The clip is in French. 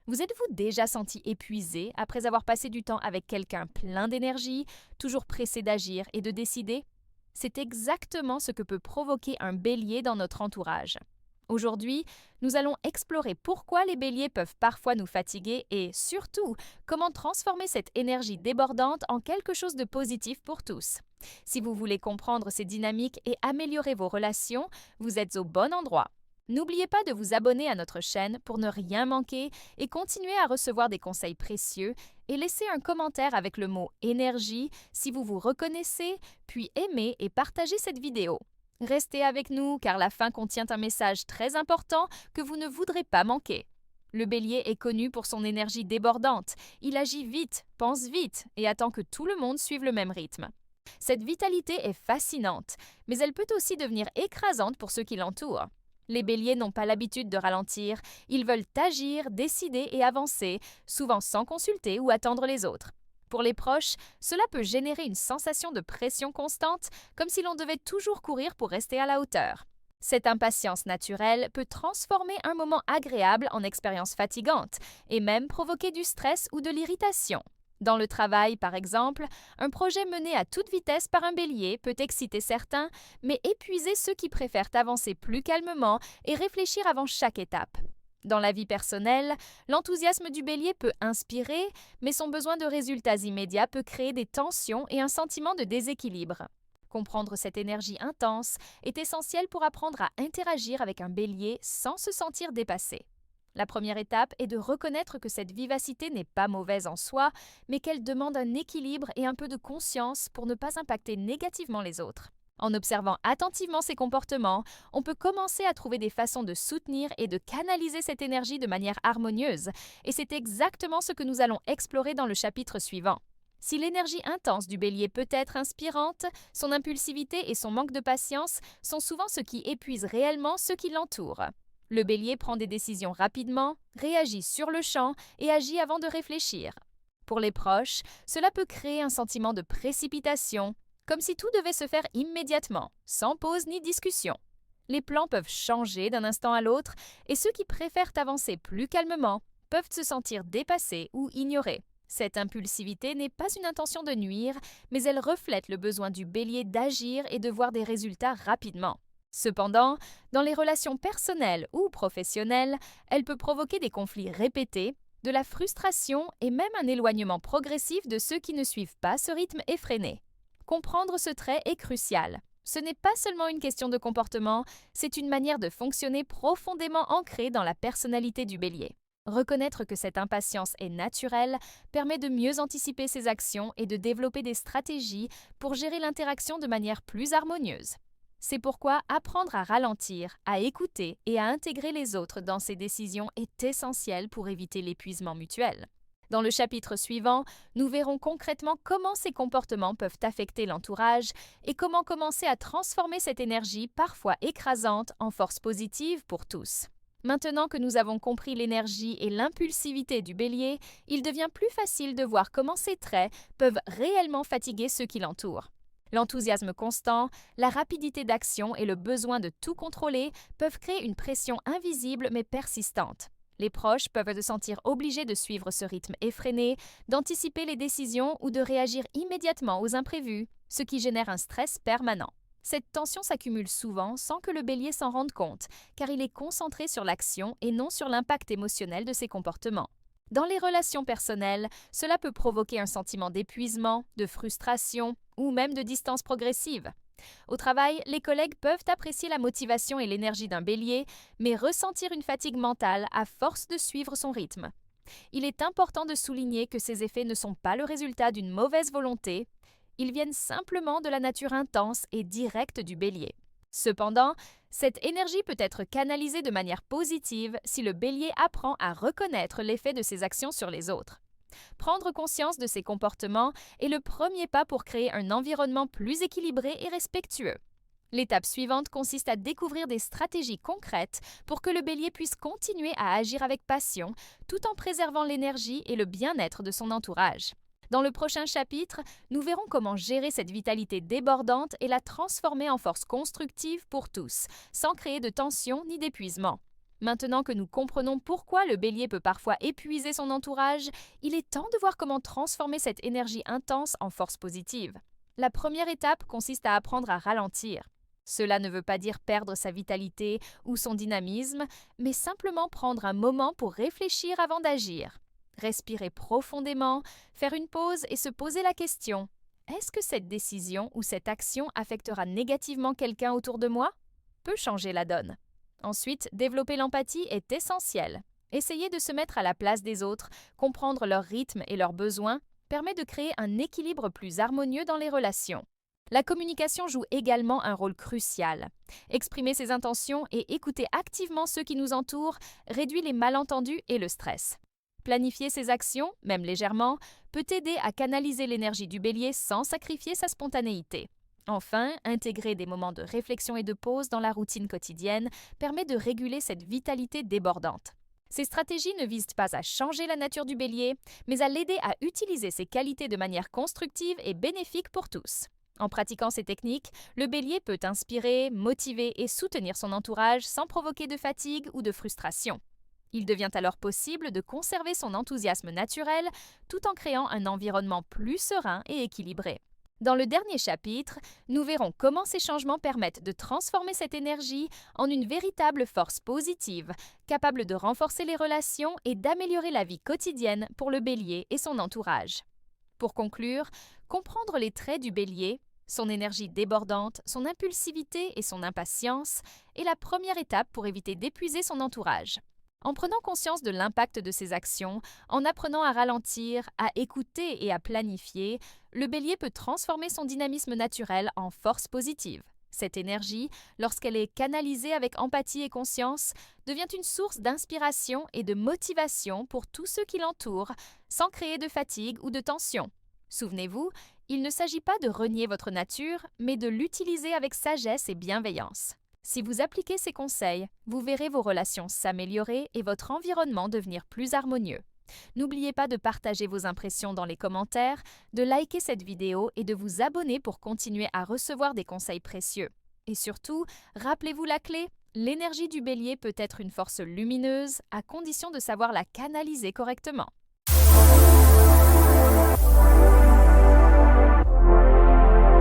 Vous êtes-vous déjà senti épuisé après avoir passé du temps avec quelqu'un plein d'énergie, toujours pressé d'agir et de décider? C'est exactement ce que peut provoquer un bélier dans notre entourage. Aujourd'hui, nous allons explorer pourquoi les béliers peuvent parfois nous fatiguer et surtout comment transformer cette énergie débordante en quelque chose de positif pour tous. Si vous voulez comprendre ces dynamiques et améliorer vos relations, vous êtes au bon endroit. N'oubliez pas de vous abonner à notre chaîne pour ne rien manquer et continuer à recevoir des conseils précieux et laissez un commentaire avec le mot énergie si vous vous reconnaissez, puis aimez et partagez cette vidéo. Restez avec nous car la fin contient un message très important que vous ne voudrez pas manquer. Le bélier est connu pour son énergie débordante. Il agit vite, pense vite et attend que tout le monde suive le même rythme. Cette vitalité est fascinante, mais elle peut aussi devenir écrasante pour ceux qui l'entourent. Les béliers n'ont pas l'habitude de ralentir, ils veulent agir, décider et avancer, souvent sans consulter ou attendre les autres. Pour les proches, cela peut générer une sensation de pression constante, comme si l'on devait toujours courir pour rester à la hauteur. Cette impatience naturelle peut transformer un moment agréable en expérience fatigante et même provoquer du stress ou de l'irritation. Dans le travail, par exemple, un projet mené à toute vitesse par un bélier peut exciter certains, mais épuiser ceux qui préfèrent avancer plus calmement et réfléchir avant chaque étape. Dans la vie personnelle, l'enthousiasme du bélier peut inspirer, mais son besoin de résultats immédiats peut créer des tensions et un sentiment de déséquilibre. Comprendre cette énergie intense est essentiel pour apprendre à interagir avec un bélier sans se sentir dépassé. La première étape est de reconnaître que cette vivacité n'est pas mauvaise en soi, mais qu'elle demande un équilibre et un peu de conscience pour ne pas impacter négativement les autres. En observant attentivement ces comportements, on peut commencer à trouver des façons de soutenir et de canaliser cette énergie de manière harmonieuse, et c'est exactement ce que nous allons explorer dans le chapitre suivant. Si l'énergie intense du bélier peut être inspirante, son impulsivité et son manque de patience sont souvent ce qui épuise réellement ceux qui l'entourent. Le bélier prend des décisions rapidement, réagit sur le champ et agit avant de réfléchir. Pour les proches, cela peut créer un sentiment de précipitation, comme si tout devait se faire immédiatement, sans pause ni discussion. Les plans peuvent changer d'un instant à l'autre et ceux qui préfèrent avancer plus calmement peuvent se sentir dépassés ou ignorés. Cette impulsivité n'est pas une intention de nuire, mais elle reflète le besoin du bélier d'agir et de voir des résultats rapidement. Cependant, dans les relations personnelles ou professionnelles, elle peut provoquer des conflits répétés, de la frustration et même un éloignement progressif de ceux qui ne suivent pas ce rythme effréné. Comprendre ce trait est crucial. Ce n'est pas seulement une question de comportement, c'est une manière de fonctionner profondément ancrée dans la personnalité du bélier. Reconnaître que cette impatience est naturelle permet de mieux anticiper ses actions et de développer des stratégies pour gérer l'interaction de manière plus harmonieuse. C'est pourquoi apprendre à ralentir, à écouter et à intégrer les autres dans ses décisions est essentiel pour éviter l'épuisement mutuel. Dans le chapitre suivant, nous verrons concrètement comment ces comportements peuvent affecter l'entourage et comment commencer à transformer cette énergie parfois écrasante en force positive pour tous. Maintenant que nous avons compris l'énergie et l'impulsivité du bélier, il devient plus facile de voir comment ces traits peuvent réellement fatiguer ceux qui l'entourent. L'enthousiasme constant, la rapidité d'action et le besoin de tout contrôler peuvent créer une pression invisible mais persistante. Les proches peuvent se sentir obligés de suivre ce rythme effréné, d'anticiper les décisions ou de réagir immédiatement aux imprévus, ce qui génère un stress permanent. Cette tension s'accumule souvent sans que le bélier s'en rende compte, car il est concentré sur l'action et non sur l'impact émotionnel de ses comportements. Dans les relations personnelles, cela peut provoquer un sentiment d'épuisement, de frustration ou même de distance progressive. Au travail, les collègues peuvent apprécier la motivation et l'énergie d'un bélier, mais ressentir une fatigue mentale à force de suivre son rythme. Il est important de souligner que ces effets ne sont pas le résultat d'une mauvaise volonté, ils viennent simplement de la nature intense et directe du bélier. Cependant, cette énergie peut être canalisée de manière positive si le bélier apprend à reconnaître l'effet de ses actions sur les autres. Prendre conscience de ses comportements est le premier pas pour créer un environnement plus équilibré et respectueux. L'étape suivante consiste à découvrir des stratégies concrètes pour que le bélier puisse continuer à agir avec passion, tout en préservant l'énergie et le bien-être de son entourage. Dans le prochain chapitre, nous verrons comment gérer cette vitalité débordante et la transformer en force constructive pour tous, sans créer de tension ni d'épuisement. Maintenant que nous comprenons pourquoi le bélier peut parfois épuiser son entourage, il est temps de voir comment transformer cette énergie intense en force positive. La première étape consiste à apprendre à ralentir. Cela ne veut pas dire perdre sa vitalité ou son dynamisme, mais simplement prendre un moment pour réfléchir avant d'agir. Respirer profondément, faire une pause et se poser la question: est-ce que cette décision ou cette action affectera négativement quelqu'un autour de moi? Peut changer la donne. Ensuite, développer l'empathie est essentiel. Essayer de se mettre à la place des autres, comprendre leur rythme et leurs besoins, permet de créer un équilibre plus harmonieux dans les relations. La communication joue également un rôle crucial. Exprimer ses intentions et écouter activement ceux qui nous entourent réduit les malentendus et le stress. Planifier ses actions, même légèrement, peut aider à canaliser l'énergie du bélier sans sacrifier sa spontanéité. Enfin, intégrer des moments de réflexion et de pause dans la routine quotidienne permet de réguler cette vitalité débordante. Ces stratégies ne visent pas à changer la nature du bélier, mais à l'aider à utiliser ses qualités de manière constructive et bénéfique pour tous. En pratiquant ces techniques, le bélier peut inspirer, motiver et soutenir son entourage sans provoquer de fatigue ou de frustration. Il devient alors possible de conserver son enthousiasme naturel tout en créant un environnement plus serein et équilibré. Dans le dernier chapitre, nous verrons comment ces changements permettent de transformer cette énergie en une véritable force positive, capable de renforcer les relations et d'améliorer la vie quotidienne pour le bélier et son entourage. Pour conclure, comprendre les traits du bélier, son énergie débordante, son impulsivité et son impatience est la première étape pour éviter d'épuiser son entourage. En prenant conscience de l'impact de ses actions, en apprenant à ralentir, à écouter et à planifier, le bélier peut transformer son dynamisme naturel en force positive. Cette énergie, lorsqu'elle est canalisée avec empathie et conscience, devient une source d'inspiration et de motivation pour tous ceux qui l'entourent, sans créer de fatigue ou de tension. Souvenez-vous, il ne s'agit pas de renier votre nature, mais de l'utiliser avec sagesse et bienveillance. Si vous appliquez ces conseils, vous verrez vos relations s'améliorer et votre environnement devenir plus harmonieux. N'oubliez pas de partager vos impressions dans les commentaires, de liker cette vidéo et de vous abonner pour continuer à recevoir des conseils précieux. Et surtout, rappelez-vous la clé, l'énergie du bélier peut être une force lumineuse à condition de savoir la canaliser correctement.